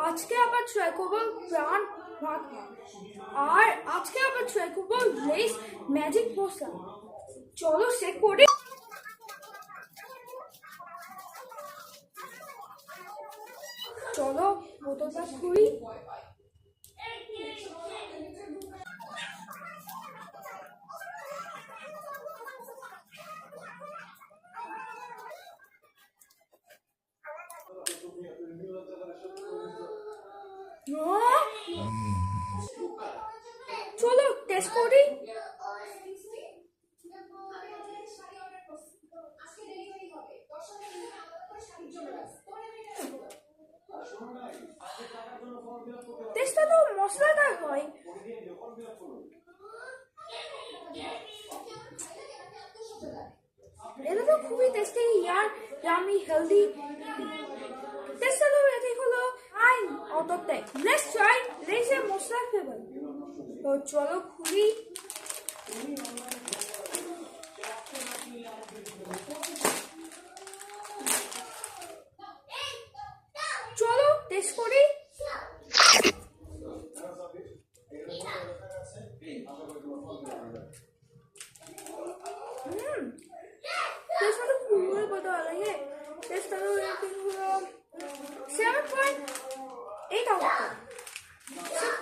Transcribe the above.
আজকে আবার ট্রাই করবো প্রাণ ভাত, আর আজকে আবার ট্রাই করবো লেস ম্যাজিক মশলা। চলো সে করি। চলো বোতলটা খুলি। চলো টেস্ট করি। টেস্টটা তো মশলাটাই হয়। এটা তো খুবই টেস্টি, ইয়ার ইয়ামি হেলদি। টেস্টটা তো এটাই হলো 9 আউট অফ 10। লেটস ট্রাই লেসের মশলা ফ্লেভার। তো চলো খুলি। চলো টেস্ট করি। টেস্টটা তো খুবই ভালো লাগে। টেস্টটা তো রেটিং হলো 7.8 আউট অফ 10।